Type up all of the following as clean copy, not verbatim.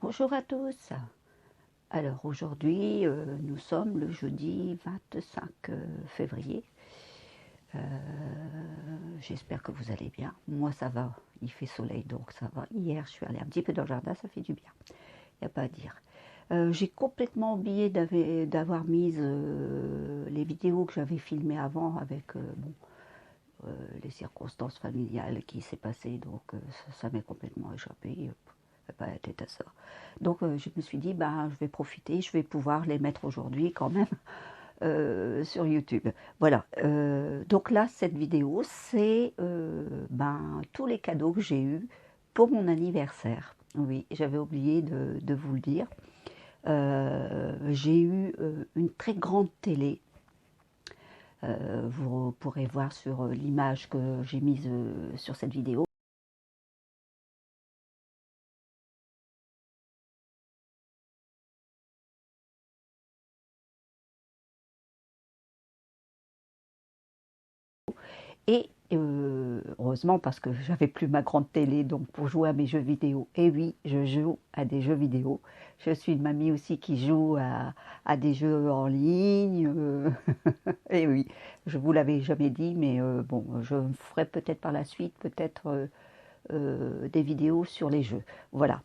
Bonjour à tous. Alors aujourd'hui, nous sommes le jeudi 25 février. Euh, J'espère que vous allez bien. Moi ça va, il fait soleil donc ça va. Hier je suis allée un petit peu dans le jardin, ça fait du bien. Il n'y a pas à dire. J'ai complètement oublié d'avoir mis les vidéos que j'avais filmées avant avec les circonstances familiales qui s'est passé, donc ça m'est complètement échappé. Pas la tête à ça. Donc je me suis dit, ben, je vais profiter, je vais pouvoir les mettre aujourd'hui quand même sur YouTube. Voilà. Donc là, cette vidéo, c'est ben, tous les cadeaux que j'ai eus pour mon anniversaire. Oui, j'avais oublié de vous le dire. J'ai eu une très grande télé. Vous pourrez voir sur l'image que j'ai mise sur cette vidéo. Et heureusement parce que j'avais plus ma grande télé donc pour jouer à mes jeux vidéo. Et oui, je joue à des jeux vidéo. Je suis une mamie aussi qui joue à des jeux en ligne. Et oui, je vous l'avais jamais dit, mais bon, je ferai peut-être par la suite peut-être des vidéos sur les jeux. Voilà.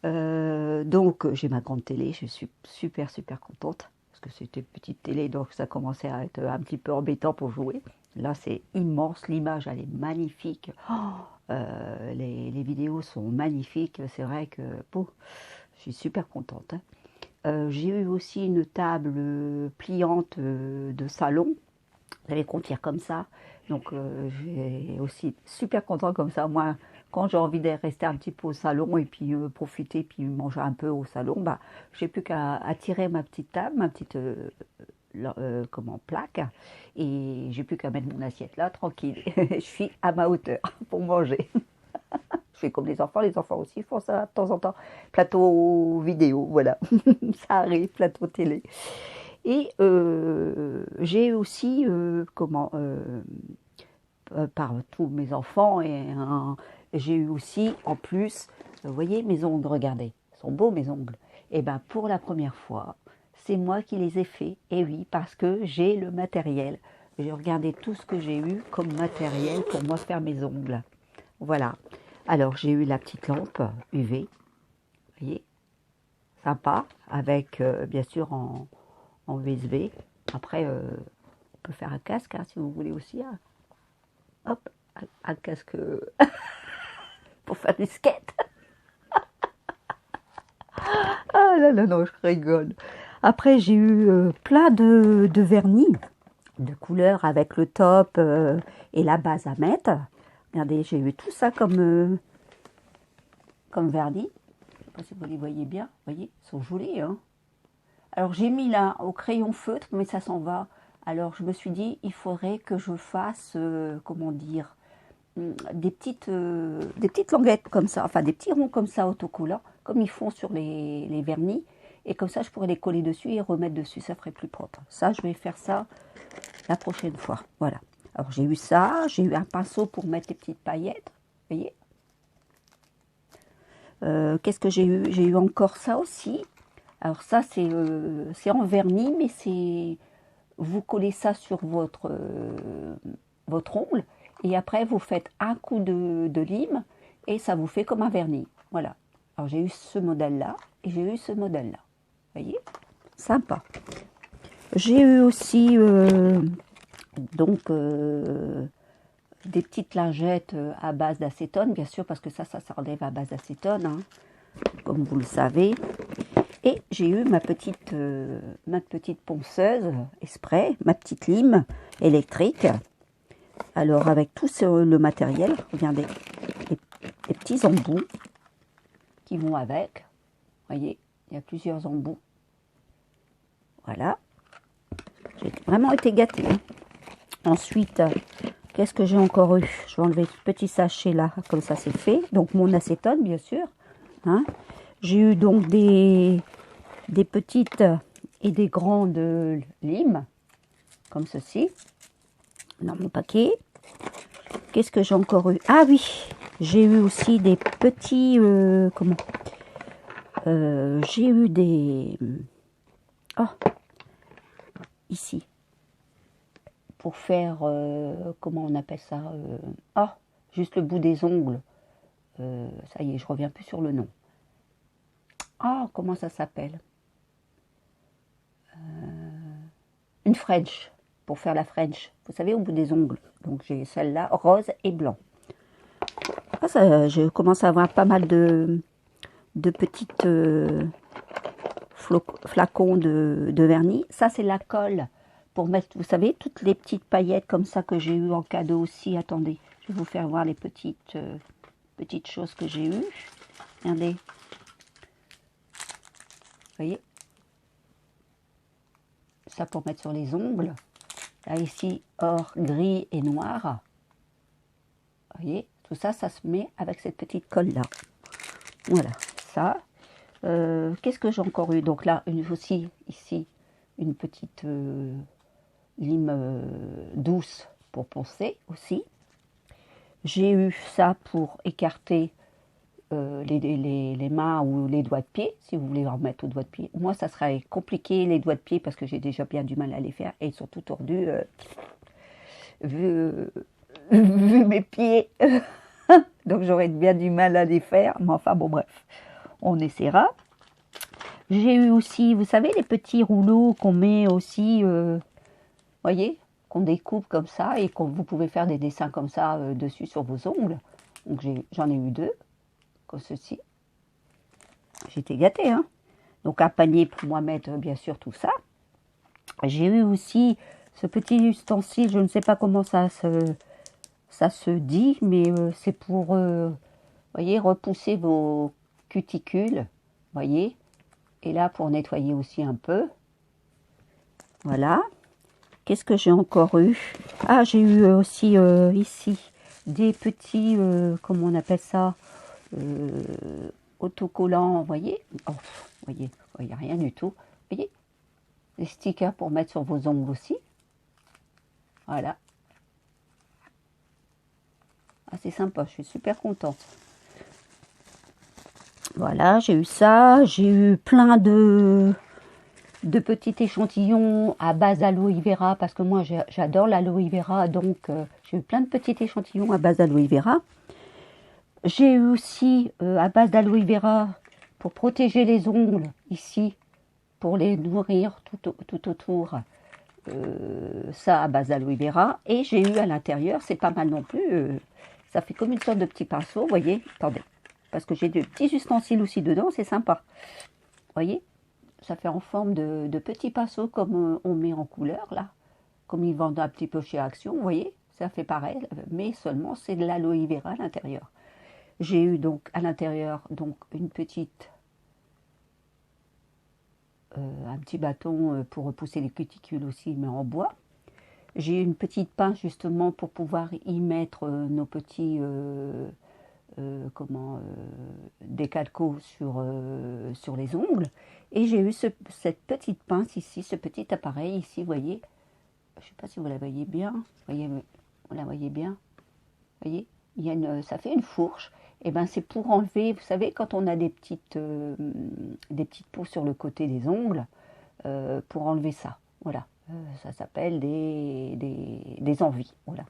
Donc j'ai ma grande télé, je suis super contente parce que c'était une petite télé donc ça commençait à être un petit peu embêtant pour jouer. Là c'est immense, l'image elle est magnifique. Oh, les vidéos sont magnifiques, c'est vrai que bon, je suis super contente. Hein. J'ai eu aussi une table pliante de salon. Vous savez qu'on tire comme ça. Donc j'ai aussi super content comme ça. Moi, quand j'ai envie de rester un petit peu au salon et puis profiter puis manger un peu au salon, bah j'ai plus qu'à tirer ma petite table, ma petite comment plaque, et j'ai plus qu'à mettre mon assiette là, tranquille. Je suis à ma hauteur pour manger. Je fais comme les enfants aussi font ça de temps en temps. Plateau vidéo, voilà, ça arrive, plateau télé. Et j'ai aussi, par tous mes enfants, j'ai eu aussi, en plus, vous voyez mes ongles, regardez, ils sont beaux mes ongles. Et bien pour la première fois, c'est moi qui les ai faits. Et oui, parce que j'ai le matériel. J'ai regardé tout ce que j'ai eu comme matériel pour moi faire mes ongles. Voilà. Alors j'ai eu la petite lampe UV, vous voyez, sympa, avec bien sûr en USB. Après, on peut faire un casque hein, si vous voulez aussi. Hein. Hop, un casque pour faire du skate. Ah là là, non, je rigole. Après, j'ai eu plein de vernis, de couleurs avec le top et la base à mettre. Regardez, j'ai eu tout ça comme vernis. Je ne sais pas si vous les voyez bien. Vous voyez, ils sont jolis. Hein. Alors, j'ai mis là au crayon feutre, mais ça s'en va. Alors, je me suis dit, il faudrait que je fasse, comment dire, des petites languettes comme ça, enfin des petits ronds comme ça autocollants, comme ils font sur les vernis. Et comme ça, je pourrais les coller dessus et remettre dessus, ça ferait plus propre. Ça, je vais faire ça la prochaine fois. Voilà. Alors, j'ai eu ça, j'ai eu un pinceau pour mettre les petites paillettes. Vous voyez qu'est-ce que j'ai eu? J'ai eu encore ça aussi. Alors ça, c'est en vernis, mais c'est vous collez ça sur votre ongle et après vous faites un coup de lime et ça vous fait comme un vernis. Voilà. Alors j'ai eu ce modèle-là et j'ai eu ce modèle-là. Vous voyez? Sympa. J'ai eu aussi donc des petites lingettes à base d'acétone, bien sûr, parce que ça s'enlève à base d'acétone, hein, comme vous le savez. Et j'ai eu ma petite ponceuse spray, ma petite lime électrique. Alors avec tout le matériel, regardez, les petits embouts qui vont avec. Vous voyez, il y a plusieurs embouts. Voilà. J'ai vraiment été gâtée. Hein. Ensuite, qu'est-ce que j'ai encore eu? Je vais enlever ce petit sachet là, comme ça c'est fait. Donc mon acétone, bien sûr. Hein. J'ai eu donc des petites et des grandes limes, comme ceci, dans mon paquet. Qu'est-ce que j'ai encore eu? Ah oui, j'ai eu aussi des petits, j'ai eu des... Oh, ici. Pour faire, comment on appelle ça oh, juste le bout des ongles. Ça y est, je reviens plus sur le nom. Ah, comment ça s'appelle une French, pour faire la French. Vous savez, au bout des ongles. Donc j'ai celle-là, rose et blanc. Ah, ça, je commence à avoir pas mal de petites flacons de vernis. Ça, c'est la colle pour mettre, vous savez, toutes les petites paillettes comme ça que j'ai eu en cadeau aussi. Attendez, je vais vous faire voir les petites choses que j'ai eues. Regardez. Vous voyez? Ça pour mettre sur les ongles. Là, ici, or, gris et noir. Vous voyez? Tout ça, ça se met avec cette petite colle-là. Voilà, ça. Qu'est-ce que j'ai encore eu? Donc là, aussi, ici, une petite lime douce pour poncer aussi. J'ai eu ça pour écarter les mains ou les doigts de pied, si vous voulez en mettre aux doigts de pied. Moi, ça serait compliqué, les doigts de pied, parce que j'ai déjà bien du mal à les faire, et ils sont tout tordus, vu mes pieds. Donc, j'aurais bien du mal à les faire, mais enfin, bon, bref, on essaiera. J'ai eu aussi, vous savez, les petits rouleaux qu'on met aussi, voyez, qu'on découpe comme ça, et vous pouvez faire des dessins comme ça dessus sur vos ongles. Donc, j'en ai eu 2. Comme ceci. J'étais gâtée, hein. Donc un panier pour moi mettre bien sûr tout ça. J'ai eu aussi ce petit ustensile, je ne sais pas comment ça se dit, mais c'est pour, voyez, repousser vos cuticules, voyez. Et là pour nettoyer aussi un peu. Voilà. Qu'est-ce que j'ai encore eu? Ah, j'ai eu aussi ici des petits, comment on appelle ça? Autocollants, vous voyez, oh, voyez, il n'y a rien du tout, vous voyez, des stickers pour mettre sur vos ongles aussi, voilà, ah, c'est sympa, je suis super contente. Voilà, j'ai eu ça, j'ai eu plein de petits échantillons à base d'aloe vera, parce que moi j'adore l'aloe vera, donc j'ai eu plein de petits échantillons à base d'aloe vera. J'ai eu aussi à base d'aloe vera pour protéger les ongles ici, pour les nourrir tout autour, ça à base d'aloe vera. Et j'ai eu à l'intérieur, c'est pas mal non plus, ça fait comme une sorte de petit pinceau, vous voyez, attendez, parce que j'ai des petits ustensiles aussi dedans, c'est sympa. Vous voyez, ça fait en forme de petits pinceaux comme on met en couleur là, comme ils vendent un petit peu chez Action, vous voyez, ça fait pareil, mais seulement c'est de l'aloe vera à l'intérieur. J'ai eu donc à l'intérieur donc une petite, un petit bâton pour repousser les cuticules aussi, mais en bois. J'ai eu une petite pince justement pour pouvoir y mettre nos petits décalcos sur les ongles. Et j'ai eu cette petite pince ici, ce petit appareil ici, vous voyez. Je ne sais pas si vous la voyez bien. Vous la voyez bien. Vous voyez, ça fait une fourche. Et ben c'est pour enlever, vous savez, quand on a des petites peaux sur le côté des ongles, pour enlever ça. Voilà, ça s'appelle des envies. Voilà,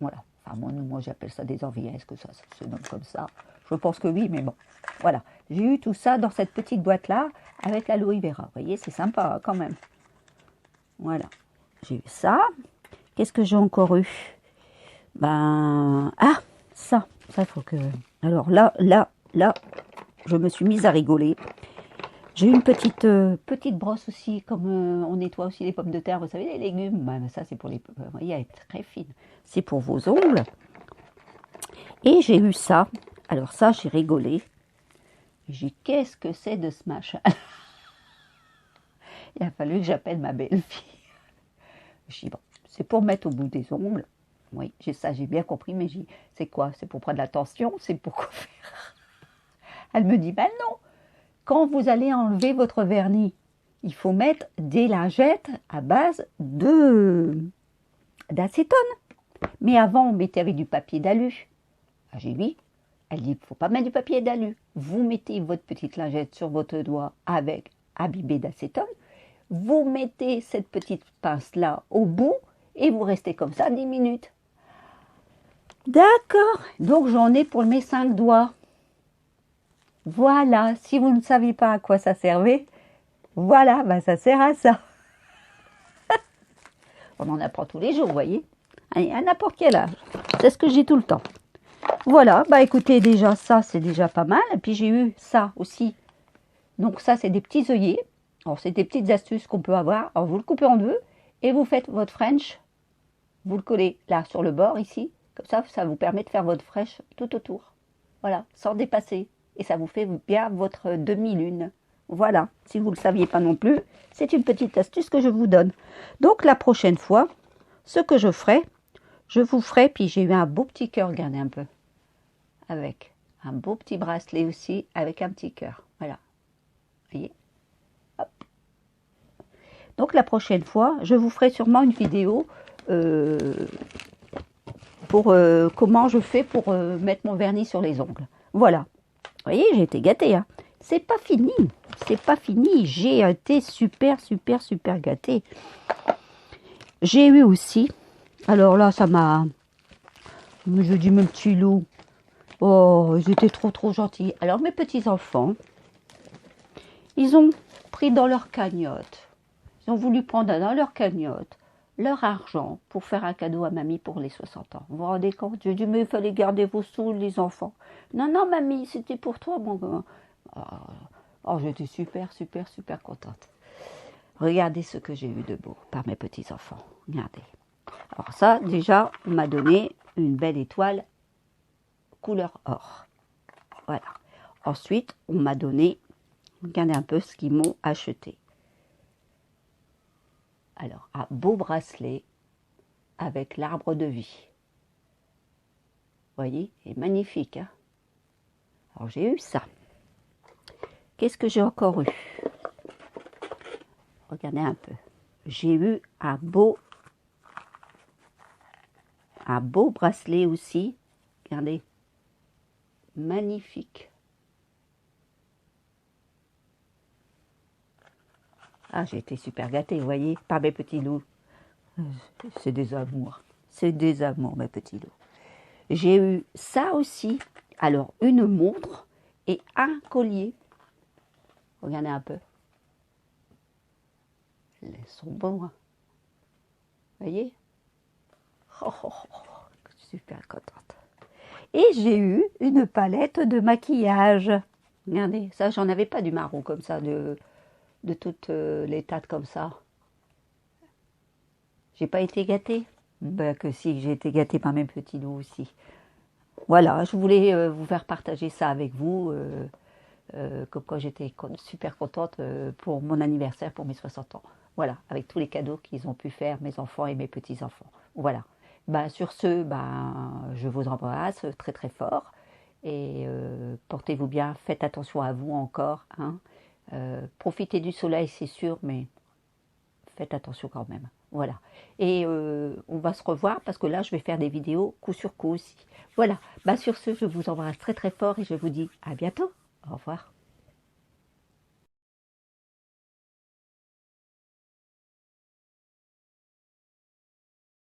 voilà. Enfin moi j'appelle ça des envies. Est-ce que ça se nomme comme ça? Je pense que oui, mais bon. Voilà, j'ai eu tout ça dans cette petite boîte là avec l'aloe vera. Vous voyez, c'est sympa quand même. Voilà, j'ai eu ça. Qu'est-ce que j'ai encore eu? Ben ça il faut que... Alors là, je me suis mise à rigoler. J'ai une petite brosse aussi, comme on nettoie aussi les pommes de terre, vous savez, les légumes. Ben, ça, c'est pour les... Vous voyez, elle est très fine. C'est pour vos ongles. Et j'ai eu ça. Alors ça, j'ai rigolé. J'ai dit, qu'est-ce que c'est de ce machin? Il a fallu que j'appelle ma belle-fille. Je dis, bon, c'est pour mettre au bout des ongles. Oui, j'ai bien compris, mais j'ai dit, c'est quoi? C'est pour prendre l'attention? C'est pour quoi faire? Elle me dit, ben non, quand vous allez enlever votre vernis, il faut mettre des lingettes à base d'acétone. Mais avant, on mettait avec du papier d'alu. Ah, j'ai dit, Elle dit, il ne faut pas mettre du papier d'alu. Vous mettez votre petite lingette sur votre doigt avec imbibé d'acétone. Vous mettez cette petite pince-là au bout et vous restez comme ça 10 minutes. D'accord. Donc, j'en ai pour mes 5 doigts. Voilà. Si vous ne saviez pas à quoi ça servait, voilà, bah, ça sert à ça. On en apprend tous les jours, vous voyez. À n'importe quel âge. C'est ce que j'ai tout le temps. Voilà, bah écoutez, déjà ça, c'est déjà pas mal. Et puis j'ai eu ça aussi. Donc ça, c'est des petits œillets. Alors, c'est des petites astuces qu'on peut avoir. Alors, vous le coupez en deux et vous faites votre French. Vous le collez là sur le bord ici. Comme ça vous permet de faire votre French tout autour. Voilà, sans dépasser. Et ça vous fait bien votre demi-lune. Voilà, si vous ne le saviez pas non plus, c'est une petite astuce que je vous donne. Donc, la prochaine fois, ce que je vous ferai, puis j'ai eu un beau petit cœur, regardez un peu. Avec un beau petit bracelet aussi, avec un petit cœur. Voilà. Vous voyez? Hop. Donc la prochaine fois, je vous ferai sûrement une vidéo pour comment je fais pour mettre mon vernis sur les ongles. Voilà. Vous voyez, j'ai été gâtée. Hein. C'est pas fini. C'est pas fini. J'ai été super gâtée. J'ai eu aussi, alors là, ça m'a... Je dis, mon petit loup. Oh, ils étaient trop gentils. Alors, mes petits-enfants, ils ont pris dans leur cagnotte. Ils ont voulu prendre dans leur cagnotte leur argent pour faire un cadeau à mamie pour les 60 ans. Vous vous rendez compte? J'ai dit, mais il fallait garder vos sous, les enfants. Non, mamie, c'était pour toi, mon gars. Oh, j'étais super contente. Regardez ce que j'ai eu de beau par mes petits-enfants. Regardez. Alors ça, déjà, on m'a donné une belle étoile couleur or. Voilà. Ensuite, on m'a donné, regardez un peu ce qu'ils m'ont acheté. Alors, un beau bracelet avec l'arbre de vie. Vous voyez, c'est magnifique. Hein? Alors, j'ai eu ça. Qu'est-ce que j'ai encore eu? Regardez un peu. J'ai eu un beau bracelet aussi. Regardez. Magnifique. Ah, j'ai été super gâtée, vous voyez, par mes petits loups. C'est des amours. C'est des amours, mes petits loups. J'ai eu ça aussi. Alors, une montre et un collier. Regardez un peu. Ils sont beaux, hein. Vous voyez? Super contente. Et j'ai eu une palette de maquillage. Regardez, ça, j'en avais pas du marron comme ça, de toutes les tattes comme ça. J'ai pas été gâtée? Ben que si, j'ai été gâtée par mes petits loups aussi. Voilà, je voulais vous faire partager ça avec vous. Comme quoi j'étais super contente pour mon anniversaire, pour mes 60 ans. Voilà, avec tous les cadeaux qu'ils ont pu faire, mes enfants et mes petits-enfants. Voilà. Ben, sur ce, je vous embrasse très fort. Et portez-vous bien, faites attention à vous encore. Hein. Profitez du soleil, c'est sûr, mais faites attention quand même. Voilà. Et on va se revoir parce que là, je vais faire des vidéos coup sur coup aussi. Voilà. Sur ce, je vous embrasse très fort et je vous dis à bientôt. Au revoir.